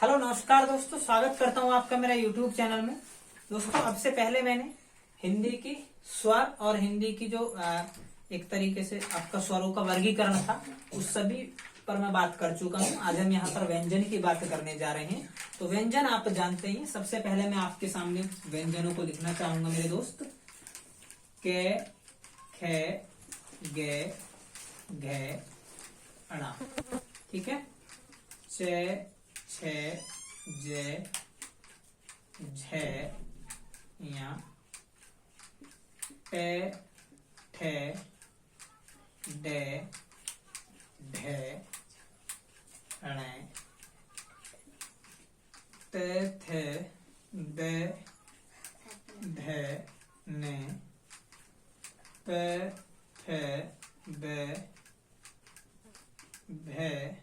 Hello नमस्कार दोस्तों, स्वागत करता हूं आपका मेरा यूट्यूब चैनल में। दोस्तों, अब से पहले मैंने हिंदी की स्वर और हिंदी की जो एक तरीके से आपका स्वरों का वर्गीकरण था, उस सभी पर मैं बात कर चुका हूं। आज हम यहाँ पर व्यंजन की बात करने जा रहे हैं। तो व्यंजन आप जानते हैं। सबसे पहले मैं आपके सामने व्यंजनों को लिखना चाहूंगा मेरे दोस्त। के, खे, गे, घे, अणा। ठीक है। चे, छे, जे, झे, या, टे, ठे, डे, ढे, णे, ते, थे, दे, धे, ने, पे, फे, बे, भे,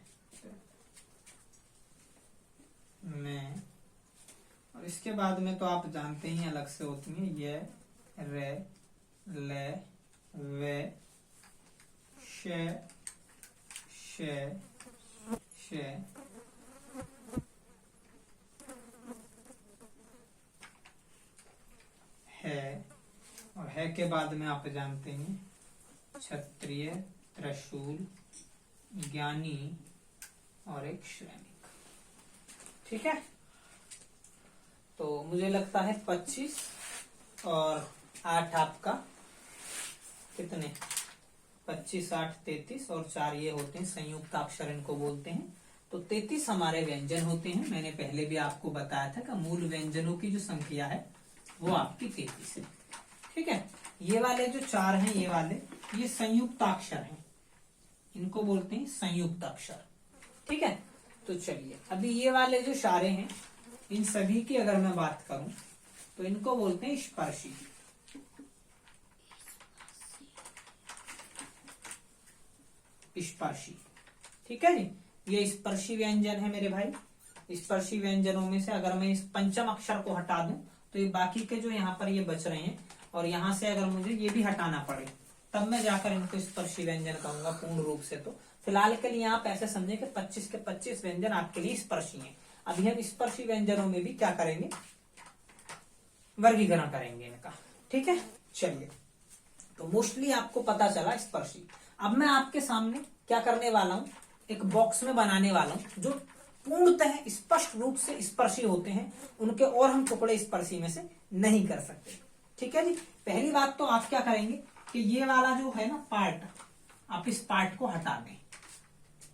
में। और इसके बाद में तो आप जानते ही अलग से होती हैं ये, रे, ले, वे, शे, शे, शे, है। और है के बाद में आप जानते हैं क्षत्रिय, त्रिशूल, ज्ञानी और एक श्रेणी। ठीक है। तो मुझे लगता है 25 और 8 आपका कितने, 25, 8, 33 और 4 ये होते हैं संयुक्त अक्षर, इनको बोलते हैं। तो 33 हमारे व्यंजन होते हैं। मैंने पहले भी आपको बताया था कि मूल व्यंजनों की जो संख्या है वो आपकी 33 है। ठीक है। ये वाले जो 4 हैं, ये वाले ये संयुक्त अक्षर हैं, इनको बोलते हैं संयुक्त अक्षर। ठीक है। तो चलिए, अभी ये वाले जो सारे हैं, इन सभी की अगर मैं बात करूं तो इनको बोलते हैं स्पर्शी। स्पर्शी। ठीक है जी। ये स्पर्शी व्यंजन है मेरे भाई। स्पर्शी व्यंजनों में से अगर मैं इस पंचम अक्षर को हटा दूं तो ये बाकी के जो यहाँ पर ये बच रहे हैं, और यहाँ से अगर मुझे ये भी हटाना पड़े तब मैं जाकर इनको स्पर्शी व्यंजन कहूंगा पूर्ण रूप से। तो फिलहाल के लिए आप ऐसे समझे कि 25 के 25 व्यंजन आपके लिए स्पर्शी हैं। अभी हम स्पर्शी व्यंजनों में भी क्या करेंगे, वर्गीकरण करेंगे इनका। ठीक है। चलिए, तो मोस्टली आपको पता चला स्पर्शी। अब मैं आपके सामने क्या करने वाला हूं, एक बॉक्स में बनाने वाला हूं जो पूर्णतः स्पष्ट रूप से स्पर्शी होते हैं, उनके और हम टुकड़े स्पर्शी में से नहीं कर सकते। ठीक है जी। पहली बात तो आप क्या करेंगे कि ये वाला जो है ना पार्ट, आप इस पार्ट को हटा दें।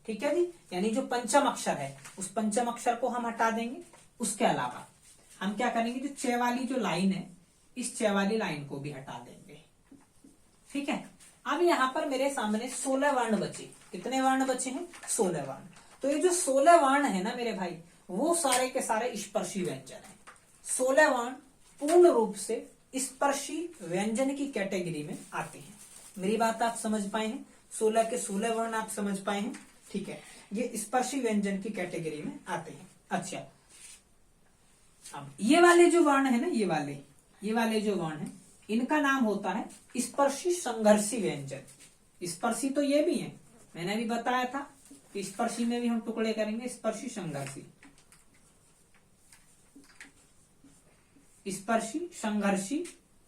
ठीक है जी। यानी जो पंचम अक्षर है उस पंचम अक्षर को हम हटा देंगे। उसके अलावा हम क्या करेंगे, जो चे वाली जो लाइन है, इस चे वाली लाइन को भी हटा देंगे। ठीक है। अब यहाँ पर मेरे सामने 16 वर्ण बचे। कितने वर्ण बचे हैं? 16 वर्ण। तो ये जो 16 वर्ण है ना मेरे भाई, वो सारे के सारे स्पर्शी व्यंजन है। 16 वर्ण पूर्ण रूप से स्पर्शी व्यंजन की कैटेगरी में आते हैं। मेरी बात आप समझ पाए हैं? 16 के 16 वर्ण आप समझ पाए हैं? ठीक है। ये स्पर्शी व्यंजन की कैटेगरी में आते हैं। अच्छा, अब ये वाले जो वर्ण है ना, ये वाले जो वर्ण है, इनका नाम होता है स्पर्शी संघर्षी व्यंजन। स्पर्शी तो ये भी है, मैंने अभी बताया था कि स्पर्शी में भी हम टुकड़े करेंगे। स्पर्शी संघर्षी, स्पर्शी संघर्षी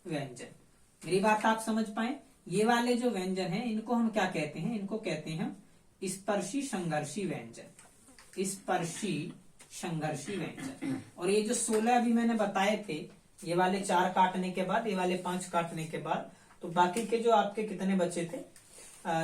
व्यंजन। मेरी बात आप समझ पाए? ये वाले जो व्यंजन हैं, इनको हम क्या कहते हैं? इनको कहते हैं हम स्पर्शी संघर्षी व्यंजन। स्पर्शी संघर्षी व्यंजन। और ये जो 16 अभी मैंने बताए थे, ये वाले 4 काटने के बाद, ये वाले 5 काटने के बाद, तो बाकी के जो आपके कितने बचे थे,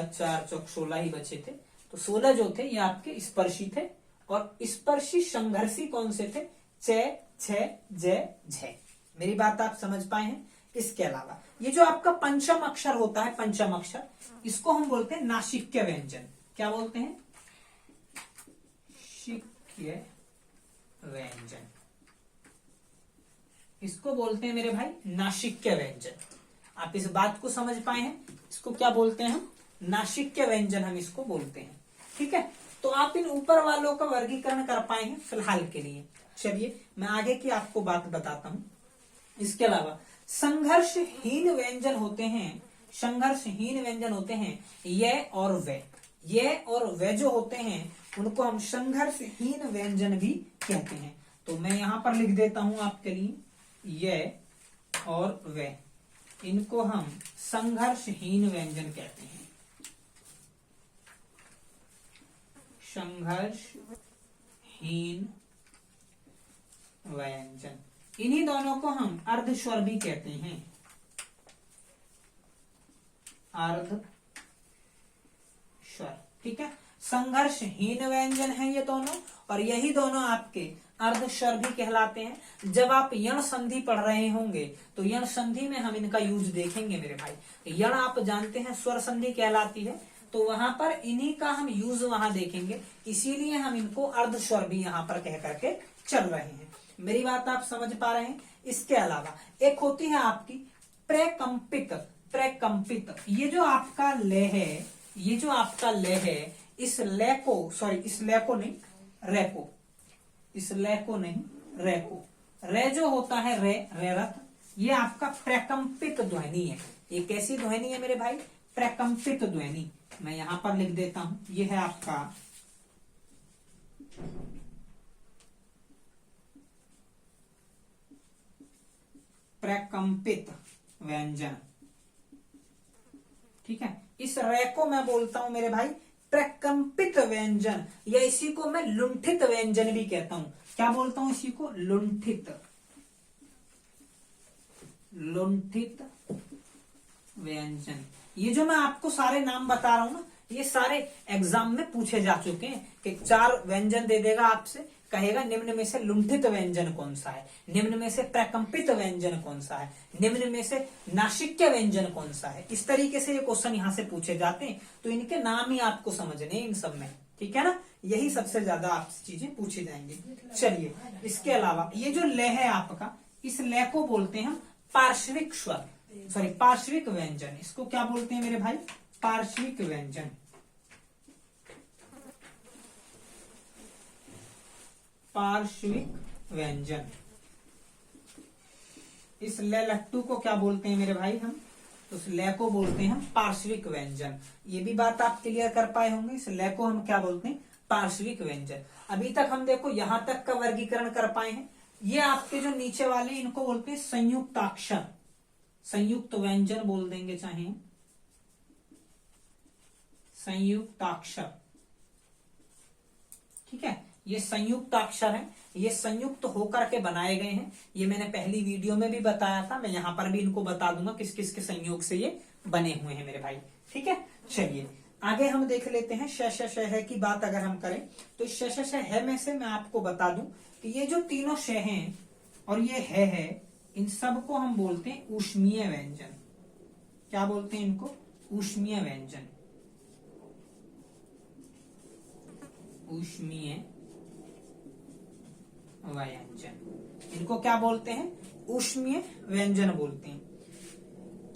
4 चौक 16 ही बचे थे। तो 16 जो थे ये आपके स्पर्शी थे। और स्पर्शी संघर्षी कौन से थे? चे, छे, जे, झे। मेरी बात आप समझ पाए हैं? इसके अलावा ये जो आपका पंचम अक्षर होता है, पंचम अक्षर, इसको हम बोलते हैं नासिक्य व्यंजन। क्या बोलते हैं? शिक्य व्यंजन। इसको बोलते हैं मेरे भाई नासिक्य व्यंजन। आप इस बात को समझ पाए हैं? इसको क्या बोलते हैं हम? नासिक्य व्यंजन हम इसको बोलते हैं। ठीक है। तो आप इन ऊपर वालों का वर्गीकरण कर पाए हैं फिलहाल के लिए। चलिए, मैं आगे की आपको बात बताता हूं। इसके अलावा संघर्षहीन व्यंजन होते हैं, संघर्षहीन व्यंजन होते हैं ये और वे। ये और वे जो होते हैं उनको हम संघर्षहीन व्यंजन भी कहते हैं। तो मैं यहां पर लिख देता हूं आपके लिए, ये और वे, इनको हम संघर्षहीन व्यंजन कहते हैं। संघर्षहीन व्यंजन। इन्हीं दोनों को हम अर्धस्वर भी कहते हैं, अर्धस्वर। ठीक है, संघर्षहीन व्यंजन है ये दोनों, और यही दोनों आपके अर्धस्वर भी कहलाते हैं। जब आप यण संधि पढ़ रहे होंगे तो यण संधि में हम इनका यूज देखेंगे मेरे भाई। यण आप जानते हैं स्वर संधि कहलाती है, तो वहां पर इन्हीं का हम यूज वहां देखेंगे, इसीलिए हम इनको अर्धस्वर भी यहां पर कह करके चल रहे हैं। मेरी बात आप समझ पा रहे हैं। इसके अलावा एक होती है आपकी प्रकंपित। प्रकंपित, ये जो आपका लय है, ये जो आपका लय है, इस लय को, सॉरी इस लय को नहीं, रे को, इस लय को नहीं, रे को, रे जो होता है रे, रेरत, ये आपका प्रकंपित ध्वनि है। ये कैसी ध्वनि है मेरे भाई? प्रकंपित ध्वनि। मैं यहां पर लिख देता हूं, ये है आपका प्रकंपित व्यंजन। ठीक है, इस रे को मैं बोलता हूं मेरे भाई प्रकंपित व्यंजन, या इसी को मैं लुंठित व्यंजन भी कहता हूं। क्या बोलता हूं इसी को? लुंठित, लुंठित व्यंजन। ये जो मैं आपको सारे नाम बता रहा हूं ना, ये सारे एग्जाम में पूछे जा चुके हैं कि 4 व्यंजन दे देगा आपसे, कहेगा निम्न में से लुंठित व्यंजन कौन सा है, निम्न में से प्रकंपित व्यंजन कौन सा है, निम्न में से नासिक्य व्यंजन कौन सा है। इस तरीके से ये क्वेश्चन यहां से पूछे जाते हैं, तो इनके नाम ही आपको समझने इन सब में। ठीक है ना, यही सबसे ज्यादा आपसे चीजें पूछी जाएंगी। चलिए, इसके अलावा ये जो लय है आपका, इस लय को बोलते हैं हम पार्श्विक स्वर, सॉरी पार्श्विक व्यंजन। इसको क्या बोलते हैं मेरे भाई? पार्श्विक व्यंजन। पार्श्विक व्यंजन। इस लय लट्टू को क्या बोलते हैं मेरे भाई? हम उस लय को बोलते हैं हम पार्श्विक व्यंजन। ये भी बात आप क्लियर कर पाए होंगे। इस लय को हम क्या बोलते हैं? पार्श्विक व्यंजन। अभी तक हम देखो यहां तक का वर्गीकरण कर पाए हैं। ये आपके जो नीचे वाले, इनको बोलते हैं संयुक्ताक्षर, संयुक्त व्यंजन बोल देंगे चाहे, संयुक्ताक्षर। ठीक है, ये संयुक्त अक्षर है, ये संयुक्त होकर के बनाए गए हैं। ये मैंने पहली वीडियो में भी बताया था, मैं यहां पर भी इनको बता दूंगा किस किस के संयोग से ये बने हुए हैं मेरे भाई। ठीक है, चलिए आगे हम देख लेते हैं। श श श है की बात अगर हम करें तो श श श है में से मैं आपको बता दूं कि ये जो तीनों श हैं और ये है, इन सब को हम बोलते हैं ऊष्मीय व्यंजन। क्या बोलते हैं इनको? ऊष्मीय व्यंजन। ऊष्मीय व्यंजन, इनको क्या बोलते हैं? ऊष्मीय व्यंजन बोलते हैं।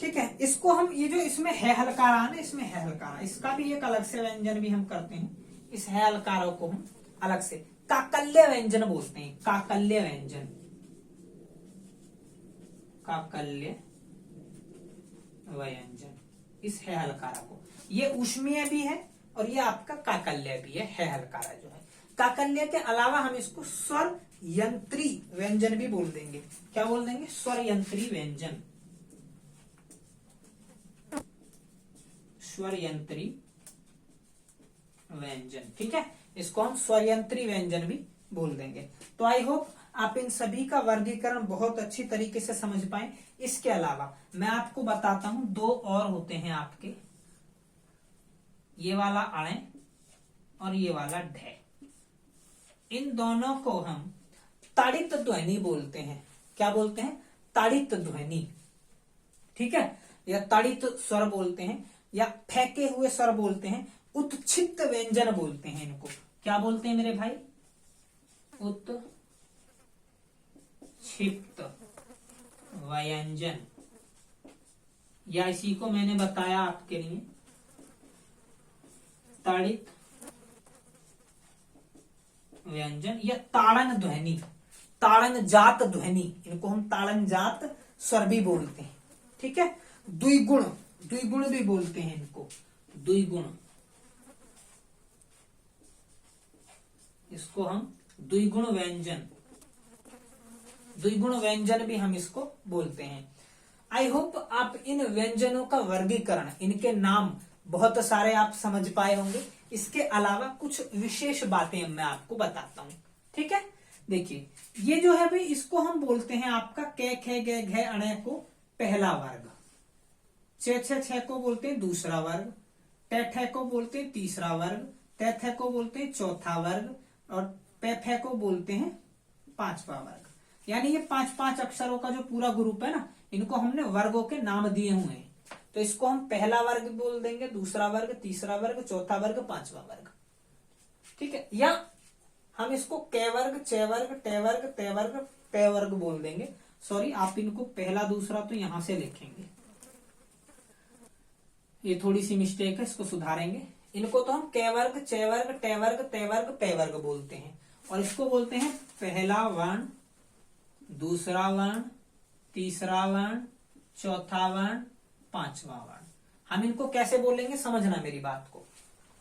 ठीक है, इसको हम, ये जो इसमें है हलकारा ना, इसमें है हलकारा, इसका भी एक अलग से व्यंजन भी हम करते हैं। इस है हलकारों को हम अलग से काकल्य व्यंजन बोलते हैं। काकल्य व्यंजन, काकल्य व्यंजन, इस है हलकारा को। ये ऊष्मीय भी है और ये आपका काकल्य भी है हलकारा जो है। काकल्य के अलावा हम इसको स्वर यंत्री व्यंजन भी बोल देंगे। क्या बोल देंगे? स्वर यंत्री व्यंजन। स्वर यंत्री व्यंजन। ठीक है, इसको हम स्वर यंत्री व्यंजन भी बोल देंगे। तो आई होप आप इन सभी का वर्गीकरण बहुत अच्छी तरीके से समझ पाए। इसके अलावा मैं आपको बताता हूं, 2 और होते हैं आपके, ये वाला अणे और ये वाला ढे। इन दोनों को हम ताड़ित ध्वनि बोलते हैं। क्या बोलते हैं? ताड़ित ध्वनि। ठीक है, या ताड़ित स्वर बोलते हैं, या फेंके हुए स्वर बोलते हैं, उत्क्षिप्त व्यंजन बोलते हैं इनको। क्या बोलते हैं मेरे भाई? उत्क्षिप्त व्यंजन, या इसी को मैंने बताया आपके लिए ताड़ित व्यंजन या ताड़न ध्वनि, ताड़न जात ध्वनि, इनको हम ताड़न जात स्वर भी बोलते हैं। ठीक है, द्विगुण, द्विगुण भी बोलते हैं इनको, द्विगुण इसको हम द्विगुण व्यंजन भी हम इसको बोलते हैं। आई होप आप इन व्यंजनों का वर्गीकरण, इनके नाम बहुत सारे आप समझ पाए होंगे। इसके अलावा कुछ विशेष बातें मैं आपको बताता हूं, ठीक है। देखिए ये जो है भाई, इसको हम बोलते हैं आपका कै खे गे घे अणे को पहला वर्ग, छे छे छे को बोलते हैं दूसरा वर्ग, टे ठे को बोलते हैं तीसरा वर्ग, ते थे को बोलते हैं चौथा वर्ग, और पे फे को बोलते हैं पांचवा वर्ग। यानी ये 5-5 अक्षरों का जो पूरा ग्रुप है ना, इनको हमने वर्गों के नाम दिए हुए हैं। तो इसको हम पहला वर्ग बोल देंगे, दूसरा वर्ग, तीसरा वर्ग, चौथा वर्ग, पांचवा वर्ग, ठीक है। या हम इसको कै वर्ग, चे वर्ग, टे वर्ग, ते वर्ग, पे वर्ग बोल देंगे। सॉरी, आप इनको पहला दूसरा तो यहां से लिखेंगे, ये थोड़ी सी मिस्टेक है, इसको सुधारेंगे। इनको तो हम कै वर्ग, चे वर्ग, टे वर्ग, ते वर्ग, पे वर्ग बोलते हैं। और इसको बोलते हैं पहला वर्ण, दूसरा वर्ण, तीसरा वर्ण, चौथा वर्ण, पांचवा वर्ण। हम इनको कैसे बोलेंगे, समझना मेरी बात को।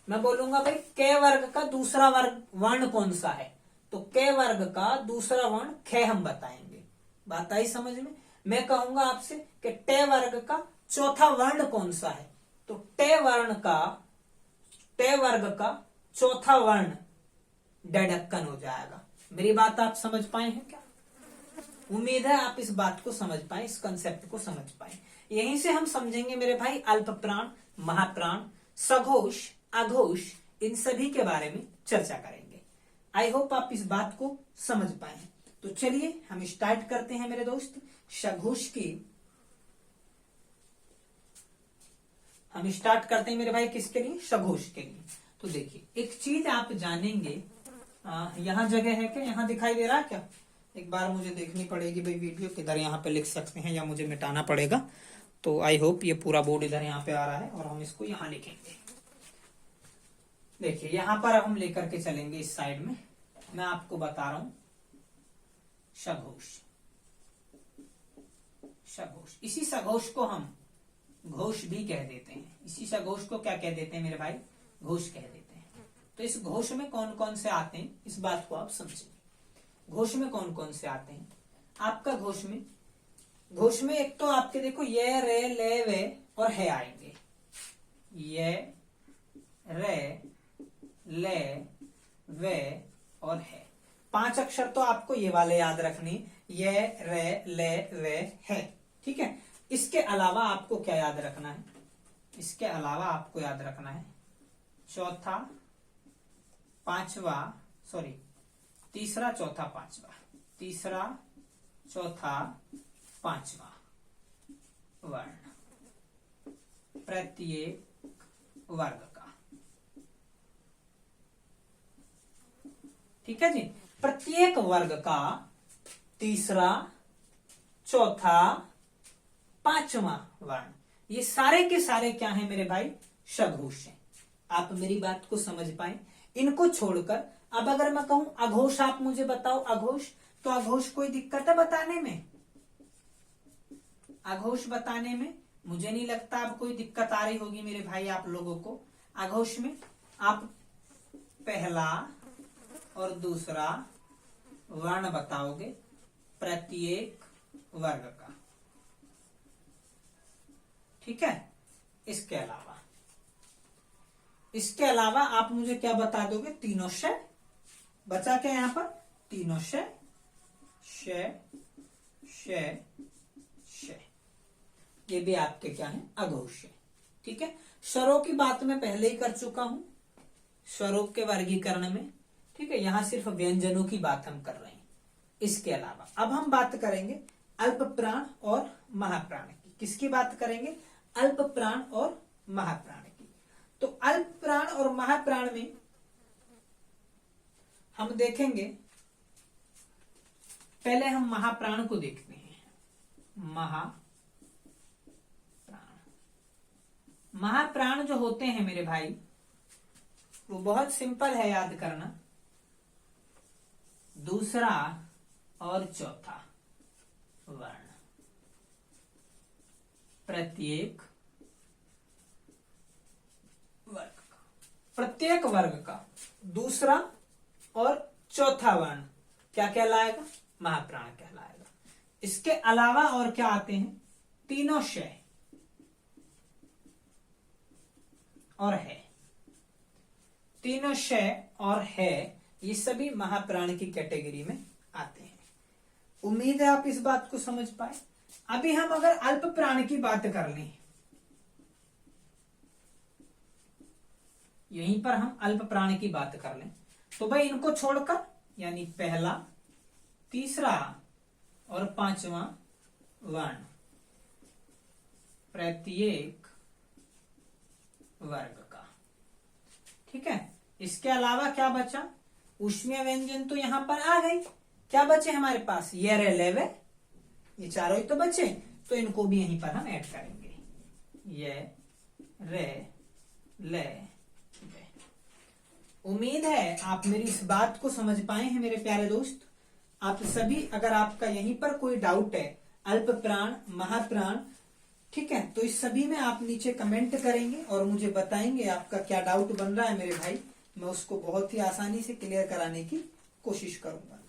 मैं बोलूंगा भाई कै वर्ग का दूसरा वर्ग वर्ण कौन सा है, तो कै वर्ग का दूसरा वर्ण खे हम बताएंगे। बात आई समझ में। मैं कहूंगा आपसे कि टे वर्ग का चौथा वर्ण कौन सा है, तो टे वर्ग का चौथा वर्ण डेडक्कन हो जाएगा। मेरी बात आप समझ पाए हैं क्या? उम्मीद है आप इस बात को समझ पाए, इस कंसेप्ट को समझ पाए। यहीं से हम समझेंगे मेरे भाई अल्प प्राण, महाप्राण, सघोष, अघोष, इन सभी के बारे में चर्चा करेंगे। आई होप आप इस बात को समझ पाए। तो चलिए हम स्टार्ट करते हैं मेरे दोस्त सघोष की। हम स्टार्ट करते हैं मेरे भाई किसके लिए, सघोष के लिए। तो देखिए एक चीज आप जानेंगे, यहां जगह है क्या, यहां दिखाई दे रहा है क्या? एक बार मुझे देखनी पड़ेगी भाई वीडियो किधर, यहाँ पे लिख सकते हैं या मुझे मिटाना पड़ेगा। तो आई होप ये पूरा बोर्ड इधर यहाँ पे आ रहा है और हम इसको यहाँ लिखेंगे। देखिए यहाँ पर हम लेकर के चलेंगे इस साइड में, मैं आपको बता रहा हूं सघोष। सघोष, इसी सघोष को हम घोष भी कह देते हैं। इसी सघोष को क्या कह देते हैं मेरे भाई, घोष कह देते हैं। तो इस घोष में कौन कौन से आते हैं, इस बात को आप समझिए। घोष में कौन कौन से आते हैं आपका, घोष में एक तो आपके देखो ये, रे, ले, वे और है आएंगे। ये, रे, ले, वे और है। 5 अक्षर तो आपको ये वाले याद रखने, ये, रे, ले, वे, है, ठीक है। इसके अलावा आपको क्या याद रखना है, इसके अलावा आपको याद रखना है चौथा, पांचवा, सॉरी तीसरा, चौथा, पांचवा, तीसरा, चौथा, पांचवा वर्ण प्रत्येक वर्ग का, ठीक है जी। प्रत्येक वर्ग का तीसरा, चौथा, पांचवा वर्ण, ये सारे के सारे क्या है मेरे भाई, सघोष हैं। आप मेरी बात को समझ पाए। इनको छोड़कर अब अगर मैं कहूं अघोष, आप मुझे बताओ अघोष, तो अघोष कोई दिक्कत है बताने में? अघोष बताने में मुझे नहीं लगता अब कोई दिक्कत आ रही होगी मेरे भाई आप लोगों को। अघोष में आप पहला और दूसरा वर्ण बताओगे प्रत्येक वर्ग का, ठीक है। इसके अलावा आप मुझे क्या बता दोगे, तीनों शय। बचा क्या यहां पर, तीनों शय, शय, शय, शय, ये भी आपके क्या है, अघोष है, ठीक है। स्वरों की बात मैं पहले ही कर चुका हूं, स्वरों के वर्गीकरण में, ठीक है। यहां सिर्फ व्यंजनों की बात हम कर रहे हैं। इसके अलावा अब हम बात करेंगे अल्प प्राण और महाप्राण की। किसकी बात करेंगे, अल्प प्राण और महाप्राण की। तो अल्प प्राण और महाप्राण में हम देखेंगे, पहले हम महाप्राण को देखते हैं। महाप्राण जो होते हैं मेरे भाई, वो बहुत सिंपल है याद करना, दूसरा और चौथा वर्ण प्रत्येक वर्ग का, प्रत्येक वर्ग का दूसरा और चौथा वर्ण क्या कहलाएगा? महाप्राण कहलाएगा। इसके अलावा और क्या आते हैं? तीनों श और है, तीनों श और है, ये सभी महाप्राण की कैटेगरी में आते हैं। उम्मीद है आप इस बात को समझ पाए। अभी हम अगर अल्प प्राण की बात कर लें, यहीं पर हम अल्प प्राण की बात कर लें, तो भाई इनको छोड़कर यानी पहला, तीसरा और पांचवा वर्ण प्रत्येक वर्ग का, ठीक है। इसके अलावा क्या बचा? ऊष्मीय व्यंजन तो यहां पर आ गई। क्या बचे हमारे पास? ये रे लेवे, ये चारों ही तो बचे, तो इनको भी यहीं पर हम ऐड करेंगे। ये रे ले वे। उम्मीद है आप मेरी इस बात को समझ पाए हैं मेरे प्यारे दोस्त। आप सभी, अगर आपका यहीं पर कोई डाउट है, अल्प प्राण, महाप्राण, ठीक है, तो इस सभी में आप नीचे कमेंट करेंगे और मुझे बताएंगे आपका क्या डाउट बन रहा है मेरे भाई। मैं उसको बहुत ही आसानी से क्लियर कराने की कोशिश करूंगा।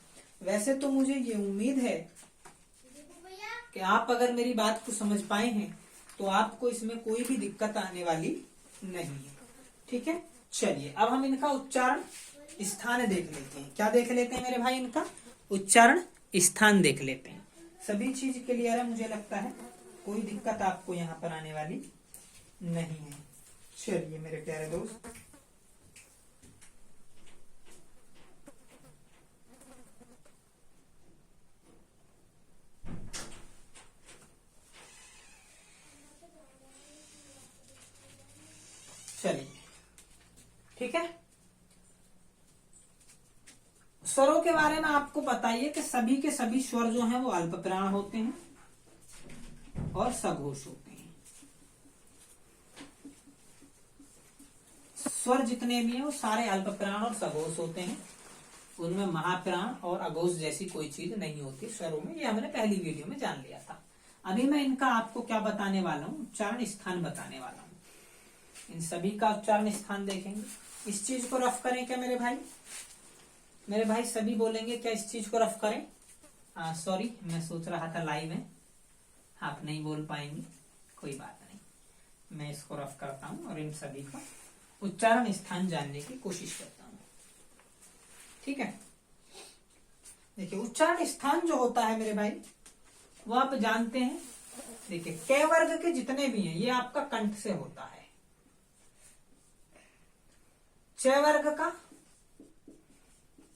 वैसे तो मुझे ये उम्मीद है कि आप अगर मेरी बात को समझ पाए हैं तो आपको इसमें कोई भी दिक्कत आने वाली नहीं है, ठीक है। चलिए अब हम इनका उच्चारण स्थान देख लेते हैं। क्या देख लेते हैं मेरे भाई? इनका उच्चारण स्थान देख लेते हैं। सभी चीज क्लियर है, मुझे लगता है कोई दिक्कत आपको यहाँ पर आने वाली नहीं है। चलिए मेरे प्यारे दोस्त, चलिए ठीक है। स्वरों के बारे में आपको बताइए कि सभी के सभी स्वर जो हैं वो अल्प प्राण होते हैं और सघोष होते हैं। स्वर जितने भी हैं वो सारे अल्प प्राण और सघोष होते हैं। उनमें महाप्राण और अघोष जैसी कोई चीज नहीं होती स्वरों में। ये हमने पहली वीडियो में जान लिया था। अभी मैं इनका आपको क्या बताने वाला हूँ? उच्चारण स्थान बताने वाला हूँ। इन सभी का उच्चारण स्थान देखेंगे। इस चीज को रफ करें क्या मेरे भाई? मेरे भाई सभी बोलेंगे क्या इस चीज को रफ करें? सॉरी, मैं सोच रहा था लाइव है, आप नहीं बोल पाएंगे, कोई बात नहीं, मैं इसको रफ करता हूं और इन सभी का उच्चारण स्थान जानने की कोशिश करता हूं, ठीक है। देखिए उच्चारण स्थान जो होता है मेरे भाई वो आप जानते हैं। देखिए क वर्ग के जितने भी हैं ये आपका कंठ से होता है। च वर्ग का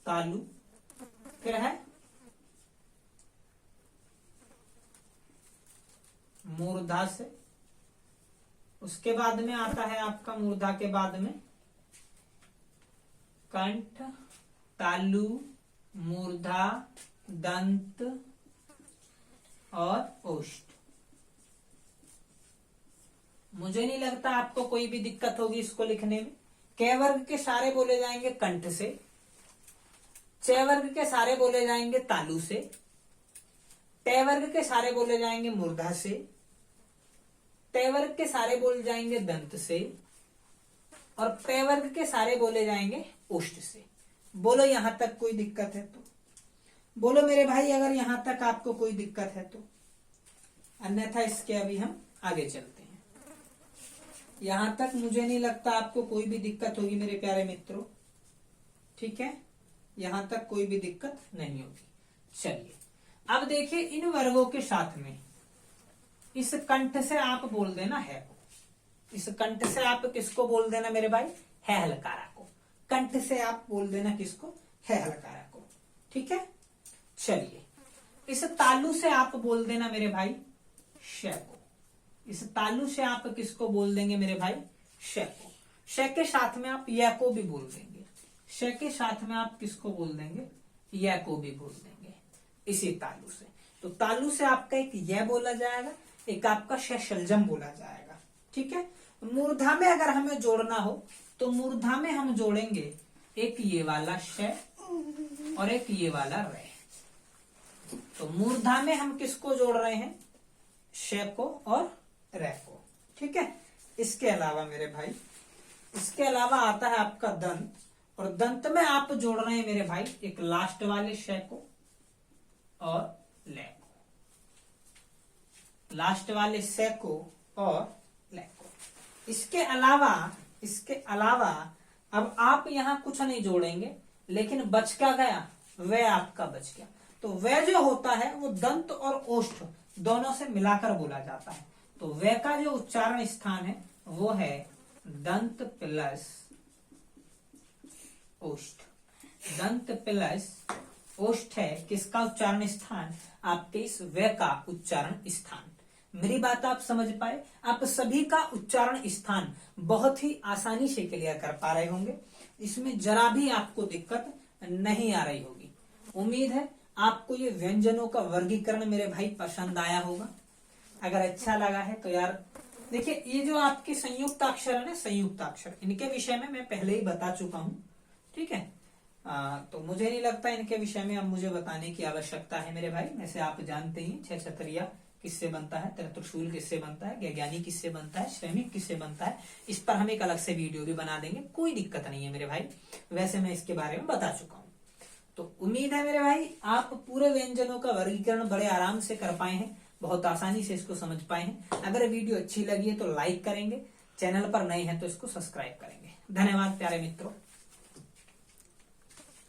तालु, फिर है मूर्धा से, उसके बाद में आता है आपका मूर्धा के बाद में कंठ, तालु, मूर्धा, दंत और ओष्ठ। मुझे नहीं लगता आपको कोई भी दिक्कत होगी इसको लिखने में। क वर्ग के सारे बोले जाएंगे कंठ से, च वर्ग के सारे बोले जाएंगे तालु से, ट वर्ग के सारे बोले जाएंगे मूर्धा से, ट वर्ग के सारे बोले जाएंगे दंत से और प वर्ग के सारे बोले जाएंगे ओष्ठ से। बोलो यहां तक कोई दिक्कत है तो बोलो मेरे भाई, अगर यहां तक आपको कोई दिक्कत है तो, अन्यथा इसके अभी हम आगे चलते हैं। यहां तक मुझे नहीं लगता आपको कोई भी दिक्कत होगी मेरे प्यारे मित्रों, ठीक है, यहां तक कोई भी दिक्कत नहीं होगी। चलिए अब देखिए इन वर्गों के साथ में इस कंठ से आप बोल देना है को, इस कंठ से आप किसको बोल देना मेरे भाई? है हलकारा को। कंठ से आप बोल देना किसको? है हलकारा को, ठीक है। चलिए इस तालु से आप बोल देना मेरे भाई श को। इस तालु से आप किसको बोल देंगे मेरे भाई? श को। श के साथ में आप य को भी बोल देंगे। श के साथ में आप किसको बोल देंगे? य को भी बोल देंगे इसी तालु से। तो तालु से आपका एक य बोला जाएगा, एक आपका श शलजम बोला जाएगा, ठीक है। मूर्धा में अगर हमें जोड़ना हो तो मूर्धा में हम जोड़ेंगे एक ये वाला श और एक ये वाला रे। तो मूर्धा में हम किसको जोड़ रहे हैं? श को और रे को, ठीक है। इसके अलावा मेरे भाई, इसके अलावा आता है आपका दंत, और दंत में आप जोड़ रहे हैं मेरे भाई एक लास्ट वाले श को और ले को, लास्ट वाले स को और ले को। इसके अलावा अब आप यहां कुछ नहीं जोड़ेंगे, लेकिन बच क्या गया, वे आपका बच गया। तो वे जो होता है वो दंत और ओष्ठ दोनों से मिलाकर बोला जाता है। तो वे का जो उच्चारण स्थान है वो है दंत प्लस ओष्ठ। दंत प्लस ओष्ठ है किसका उच्चारण स्थान, आपके इस वे का उच्चारण स्थान। मेरी बात आप समझ पाए? आप सभी का उच्चारण स्थान बहुत ही आसानी से क्लियर कर पा रहे होंगे, इसमें जरा भी आपको दिक्कत नहीं आ रही होगी। उम्मीद है आपको ये व्यंजनों का वर्गीकरण मेरे भाई पसंद आया होगा। अगर अच्छा लगा है तो यार देखिए, ये जो आपके संयुक्त अक्षर है ना, संयुक्त अक्षर, इनके विषय में मैं पहले ही बता चुका हूं, ठीक है। तो मुझे नहीं लगता इनके विषय में अब मुझे बताने की आवश्यकता है मेरे भाई। वैसे आप जानते ही छह छतरिया किससे बनता है, त्रिशूल किससे बनता है, ज्ञानी किससे बनता है, श्रमिक किससे बनता है, इस पर हम एक अलग से वीडियो भी बना देंगे, कोई दिक्कत नहीं है मेरे भाई। वैसे मैं इसके बारे में बता चुका हूँ। तो उम्मीद है मेरे भाई आप पूरे व्यंजनों का वर्गीकरण बड़े आराम से कर पाए हैं, बहुत आसानी से इसको समझ पाए हैं। अगर वीडियो अच्छी लगी है तो लाइक करेंगे, चैनल पर नए हैं तो इसको सब्सक्राइब करेंगे। धन्यवाद प्यारे मित्रों।